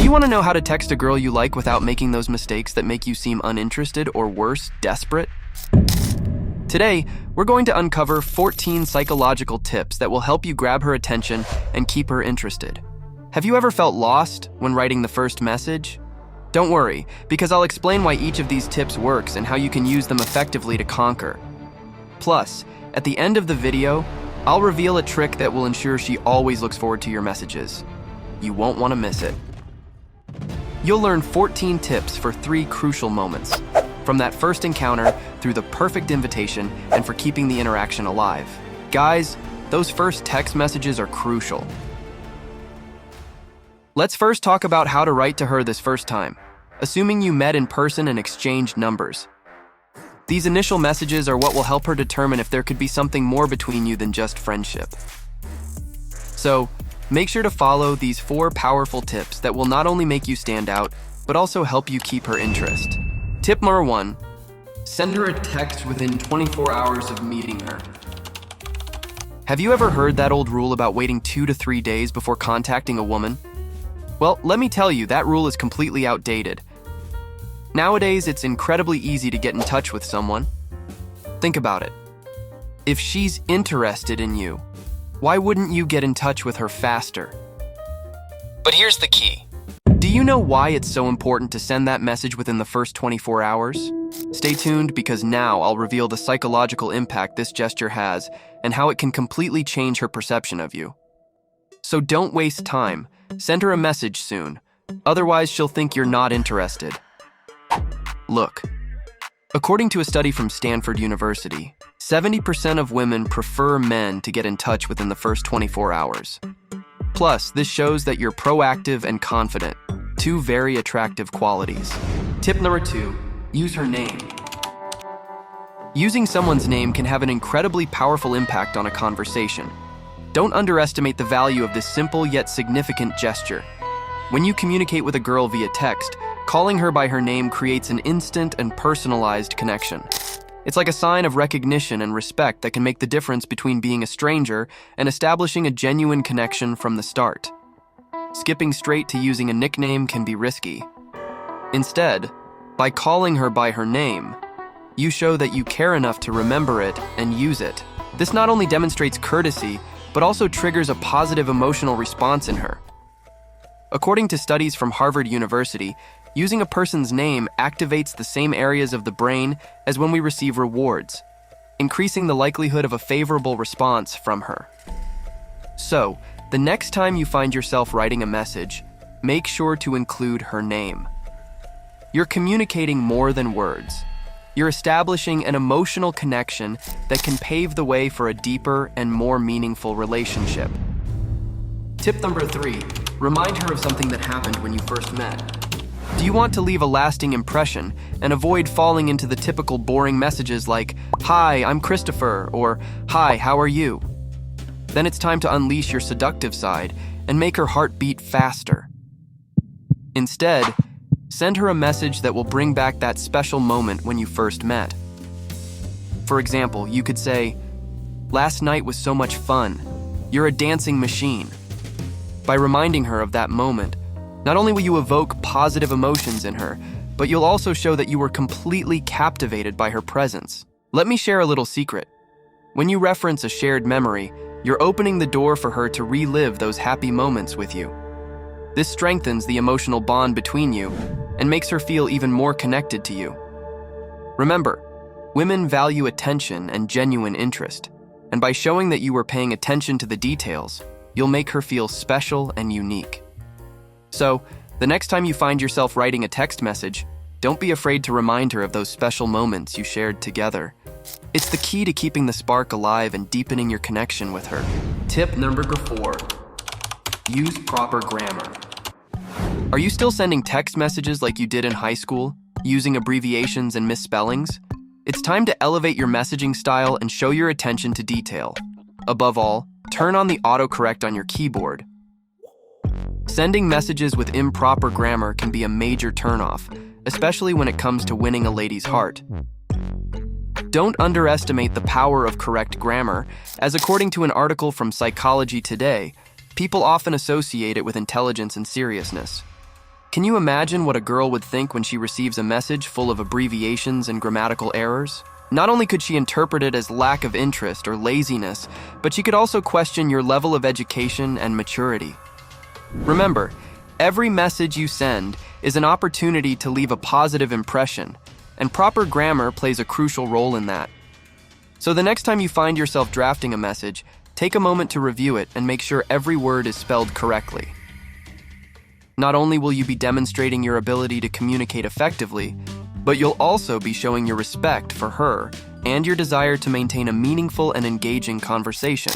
you want to know how to text a girl you like without making those mistakes that make you seem uninterested or worse, desperate? Today, we're going to uncover 14 psychological tips that will help you grab her attention and keep her interested. Have you ever felt lost when writing the first message? Don't worry, because I'll explain why each of these tips works and how you can use them effectively to conquer. Plus, at the end of the video, I'll reveal a trick that will ensure she always looks forward to your messages. You won't want to miss it. You'll learn 14 tips for 3 crucial moments, from that first encounter through the perfect invitation and for keeping the interaction alive. Guys, those first text messages are crucial. Let's first talk about how to write to her this first time, assuming you met in person and exchanged numbers. These initial messages are what will help her determine if there could be something more between you than just friendship. So, make sure to follow these 4 powerful tips that will not only make you stand out, but also help you keep her interest. Tip number 1, send her a text within 24 hours of meeting her. Have you ever heard that old rule about waiting 2 to 3 days before contacting a woman? Well, let me tell you, that rule is completely outdated. Nowadays, it's incredibly easy to get in touch with someone. Think about it. If she's interested in you, why wouldn't you get in touch with her faster? But here's the key. Do you know why it's so important to send that message within the first 24 hours? Stay tuned, because now I'll reveal the psychological impact this gesture has and how it can completely change her perception of you. So don't waste time. Send her a message soon. Otherwise, she'll think you're not interested. Look, according to a study from Stanford University, 70% of women prefer men to get in touch within the first 24 hours. Plus, this shows that you're proactive and confident, 2 very attractive qualities. Tip number 2, use her name. Using someone's name can have an incredibly powerful impact on a conversation. Don't underestimate the value of this simple yet significant gesture. When you communicate with a girl via text, calling her by her name creates an instant and personalized connection. It's like a sign of recognition and respect that can make the difference between being a stranger and establishing a genuine connection from the start. Skipping straight to using a nickname can be risky. Instead, by calling her by her name, you show that you care enough to remember it and use it. This not only demonstrates courtesy, but also triggers a positive emotional response in her. According to studies from Harvard University, using a person's name activates the same areas of the brain as when we receive rewards, increasing the likelihood of a favorable response from her. So, the next time you find yourself writing a message, make sure to include her name. You're communicating more than words. You're establishing an emotional connection that can pave the way for a deeper and more meaningful relationship. Tip number 3, remind her of something that happened when you first met. Do you want to leave a lasting impression and avoid falling into the typical boring messages like, "Hi, I'm Christopher," or "Hi, how are you?" Then it's time to unleash your seductive side and make her heart beat faster. Instead, send her a message that will bring back that special moment when you first met. For example, you could say, "Last night was so much fun. You're a dancing machine." By reminding her of that moment, not only will you evoke positive emotions in her, but you'll also show that you were completely captivated by her presence. Let me share a little secret. When you reference a shared memory, you're opening the door for her to relive those happy moments with you. This strengthens the emotional bond between you and makes her feel even more connected to you. Remember, women value attention and genuine interest, and by showing that you were paying attention to the details, you'll make her feel special and unique. So, the next time you find yourself writing a text message, don't be afraid to remind her of those special moments you shared together. It's the key to keeping the spark alive and deepening your connection with her. Tip number 4, use proper grammar. Are you still sending text messages like you did in high school, using abbreviations and misspellings? It's time to elevate your messaging style and show your attention to detail. Above all, turn on the autocorrect on your keyboard. Sending messages with improper grammar can be a major turnoff, especially when it comes to winning a lady's heart. Don't underestimate the power of correct grammar, as according to an article from Psychology Today, people often associate it with intelligence and seriousness. Can you imagine what a girl would think when she receives a message full of abbreviations and grammatical errors? Not only could she interpret it as lack of interest or laziness, but she could also question your level of education and maturity. Remember, every message you send is an opportunity to leave a positive impression, and proper grammar plays a crucial role in that. So the next time you find yourself drafting a message, take a moment to review it and make sure every word is spelled correctly. Not only will you be demonstrating your ability to communicate effectively, but you'll also be showing your respect for her and your desire to maintain a meaningful and engaging conversation.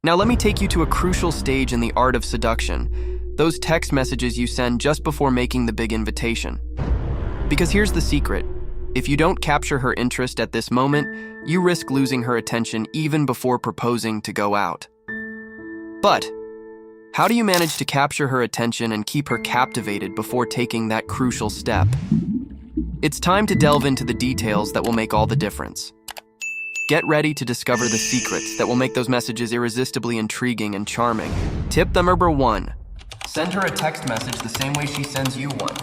Now let me take you to a crucial stage in the art of seduction, those text messages you send just before making the big invitation. Because here's the secret. If you don't capture her interest at this moment, you risk losing her attention even before proposing to go out. But how do you manage to capture her attention and keep her captivated before taking that crucial step? It's time to delve into the details that will make all the difference. Get ready to discover the secrets that will make those messages irresistibly intriguing and charming. Tip number 1. Send her a text message the same way she sends you one.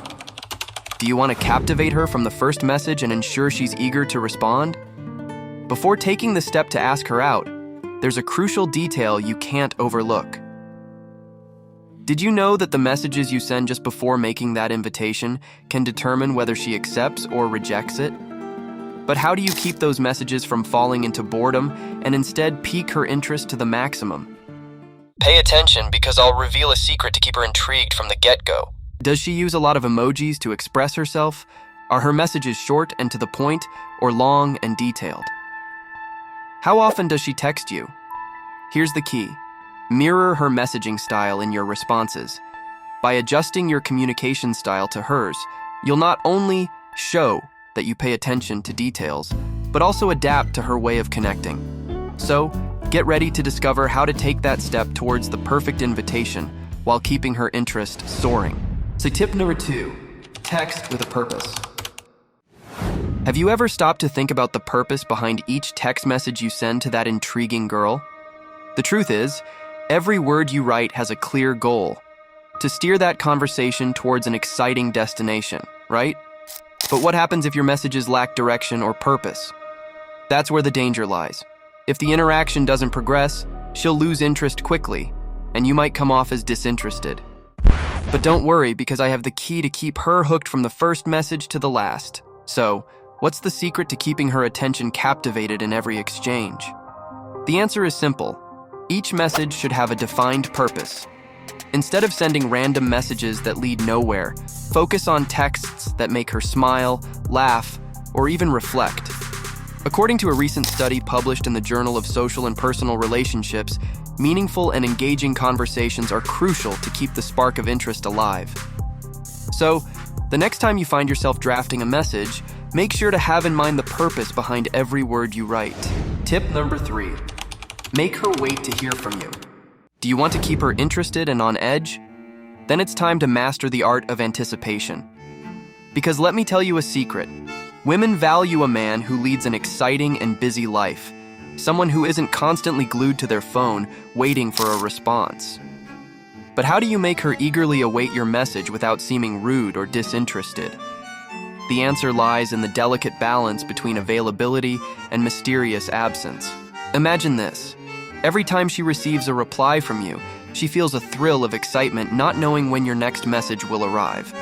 Do you want to captivate her from the first message and ensure she's eager to respond? Before taking the step to ask her out, there's a crucial detail you can't overlook. Did you know that the messages you send just before making that invitation can determine whether she accepts or rejects it? But how do you keep those messages from falling into boredom and instead pique her interest to the maximum? Pay attention, because I'll reveal a secret to keep her intrigued from the get-go. Does she use a lot of emojis to express herself? Are her messages short and to the point, or long and detailed? How often does she text you? Here's the key. Mirror her messaging style in your responses. By adjusting your communication style to hers, you'll not only show that you pay attention to details, but also adapt to her way of connecting. So, get ready to discover how to take that step towards the perfect invitation while keeping her interest soaring. So tip number 2, text with a purpose. Have you ever stopped to think about the purpose behind each text message you send to that intriguing girl? The truth is, every word you write has a clear goal: to steer that conversation towards an exciting destination, right? But what happens if your messages lack direction or purpose? That's where the danger lies. If the interaction doesn't progress, she'll lose interest quickly, and you might come off as disinterested. But don't worry, because I have the key to keep her hooked from the first message to the last. So, what's the secret to keeping her attention captivated in every exchange? The answer is simple. Each message should have a defined purpose. Instead of sending random messages that lead nowhere, focus on texts that make her smile, laugh, or even reflect. According to a recent study published in the Journal of Social and Personal Relationships, meaningful and engaging conversations are crucial to keep the spark of interest alive. So, the next time you find yourself drafting a message, make sure to have in mind the purpose behind every word you write. Tip number 3. Make her wait to hear from you. Do you want to keep her interested and on edge? Then it's time to master the art of anticipation. Because let me tell you a secret. Women value a man who leads an exciting and busy life. Someone who isn't constantly glued to their phone, waiting for a response. But how do you make her eagerly await your message without seeming rude or disinterested? The answer lies in the delicate balance between availability and mysterious absence. Imagine this. Every time she receives a reply from you, she feels a thrill of excitement, not knowing when your next message will arrive.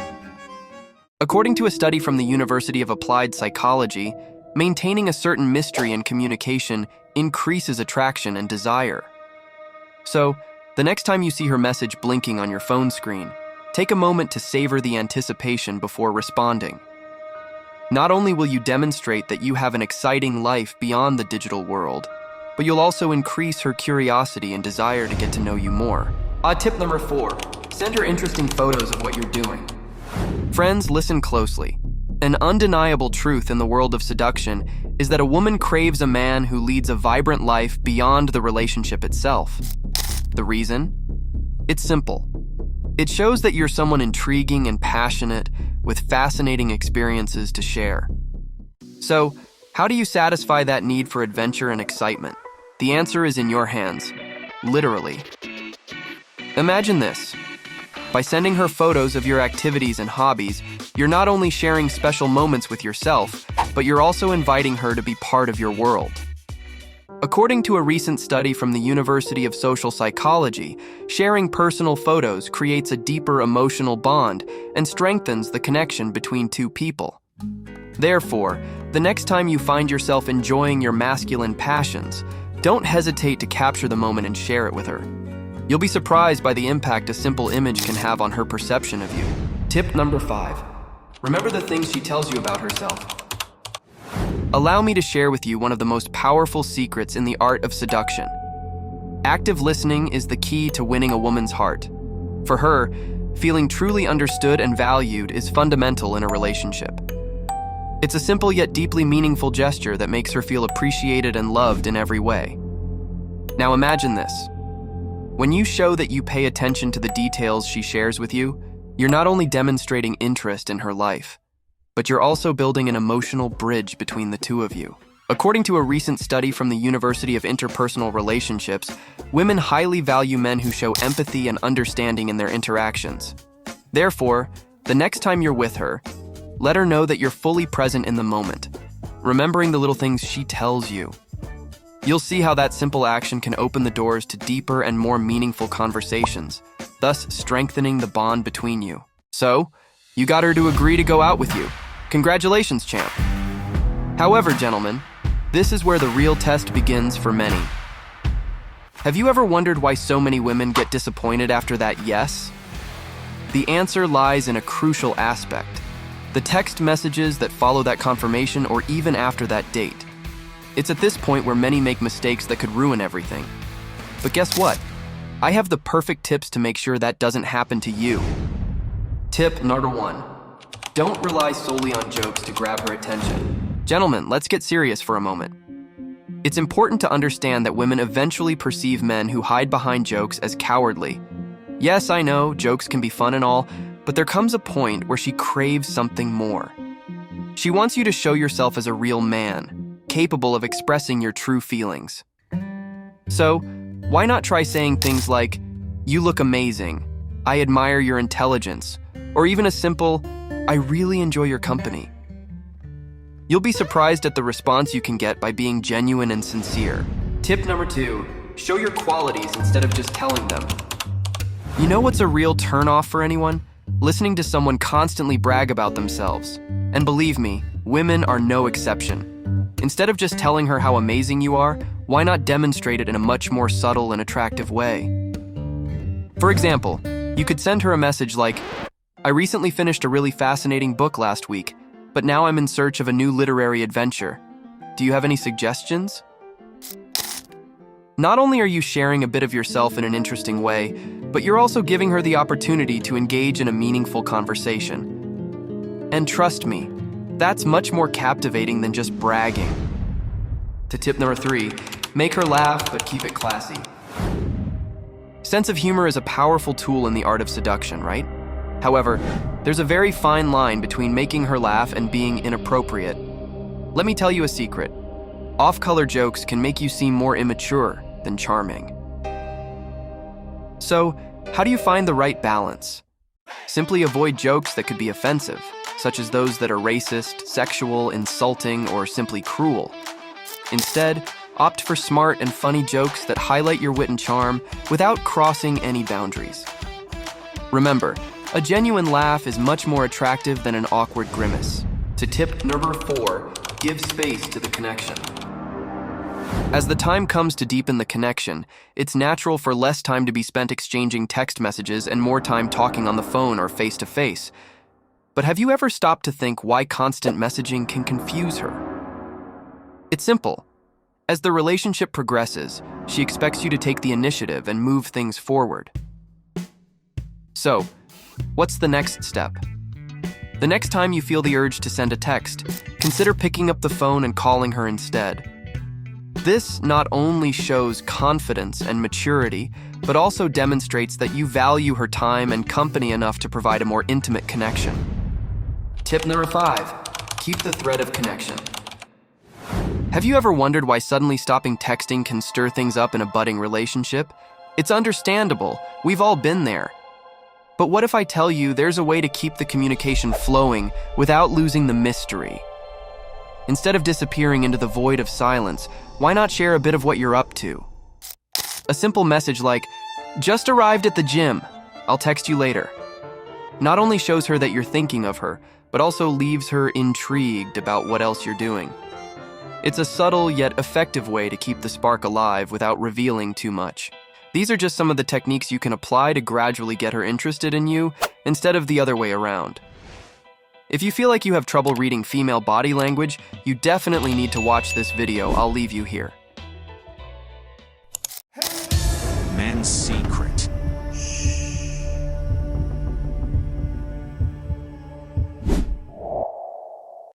According to a study from the University of Applied Psychology, maintaining a certain mystery in communication increases attraction and desire. So, the next time you see her message blinking on your phone screen, take a moment to savor the anticipation before responding. Not only will you demonstrate that you have an exciting life beyond the digital world, but you'll also increase her curiosity and desire to get to know you more. Tip number 4, send her interesting photos of what you're doing. Friends, listen closely. An undeniable truth in the world of seduction is that a woman craves a man who leads a vibrant life beyond the relationship itself. The reason? It's simple. It shows that you're someone intriguing and passionate with fascinating experiences to share. So, how do you satisfy that need for adventure and excitement? The answer is in your hands, literally. Imagine this. By sending her photos of your activities and hobbies, you're not only sharing special moments with yourself, but you're also inviting her to be part of your world. According to a recent study from the University of Social Psychology, sharing personal photos creates a deeper emotional bond and strengthens the connection between two people. Therefore, the next time you find yourself enjoying your masculine passions, don't hesitate to capture the moment and share it with her. You'll be surprised by the impact a simple image can have on her perception of you. Tip number 5. Remember the things she tells you about herself. Allow me to share with you one of the most powerful secrets in the art of seduction. Active listening is the key to winning a woman's heart. For her, feeling truly understood and valued is fundamental in a relationship. It's a simple yet deeply meaningful gesture that makes her feel appreciated and loved in every way. Now imagine this. When you show that you pay attention to the details she shares with you, you're not only demonstrating interest in her life, but you're also building an emotional bridge between the two of you. According to a recent study from the University of Interpersonal Relationships, women highly value men who show empathy and understanding in their interactions. Therefore, the next time you're with her, let her know that you're fully present in the moment, remembering the little things she tells you. You'll see how that simple action can open the doors to deeper and more meaningful conversations, thus strengthening the bond between you. So, you got her to agree to go out with you. Congratulations, champ. However, gentlemen, this is where the real test begins for many. Have you ever wondered why so many women get disappointed after that yes? The answer lies in a crucial aspect: the text messages that follow that confirmation or even after that date. It's at this point where many make mistakes that could ruin everything. But guess what? I have the perfect tips to make sure that doesn't happen to you. Tip number 1. Don't rely solely on jokes to grab her attention. Gentlemen, let's get serious for a moment. It's important to understand that women eventually perceive men who hide behind jokes as cowardly. Yes, I know, jokes can be fun and all, but there comes a point where she craves something more. She wants you to show yourself as a real man, capable of expressing your true feelings. So, why not try saying things like, "You look amazing," "I admire your intelligence," or even a simple, "I really enjoy your company." You'll be surprised at the response you can get by being genuine and sincere. Tip number 2, show your qualities instead of just telling them. You know what's a real turnoff for anyone? Listening to someone constantly brag about themselves. And believe me, women are no exception. Instead of just telling her how amazing you are, why not demonstrate it in a much more subtle and attractive way? For example, you could send her a message like, "I recently finished a really fascinating book last week, but now I'm in search of a new literary adventure. Do you have any suggestions?" Not only are you sharing a bit of yourself in an interesting way, but you're also giving her the opportunity to engage in a meaningful conversation. And trust me, that's much more captivating than just bragging. To tip number 3, make her laugh, but keep it classy. Sense of humor is a powerful tool in the art of seduction, right? However, there's a very fine line between making her laugh and being inappropriate. Let me tell you a secret. Off-color jokes can make you seem more immature than charming. So, how do you find the right balance? Simply avoid jokes that could be offensive, such as those that are racist, sexual, insulting, or simply cruel. Instead, opt for smart and funny jokes that highlight your wit and charm without crossing any boundaries. Remember, a genuine laugh is much more attractive than an awkward grimace. To tip number 4, give space to the connection. As the time comes to deepen the connection, it's natural for less time to be spent exchanging text messages and more time talking on the phone or face-to-face. But have you ever stopped to think why constant messaging can confuse her? It's simple. As the relationship progresses, she expects you to take the initiative and move things forward. So, what's the next step? The next time you feel the urge to send a text, consider picking up the phone and calling her instead. This not only shows confidence and maturity, but also demonstrates that you value her time and company enough to provide a more intimate connection. Tip number 5, keep the thread of connection. Have you ever wondered why suddenly stopping texting can stir things up in a budding relationship? It's understandable. We've all been there. But what if I tell you there's a way to keep the communication flowing without losing the mystery? Instead of disappearing into the void of silence, why not share a bit of what you're up to? A simple message like, "Just arrived at the gym. I'll text you later," not only shows her that you're thinking of her, but also leaves her intrigued about what else you're doing. It's a subtle yet effective way to keep the spark alive without revealing too much. These are just some of the techniques you can apply to gradually get her interested in you, instead of the other way around. If you feel like you have trouble reading female body language, you definitely need to watch this video. I'll leave you here. Men's secret.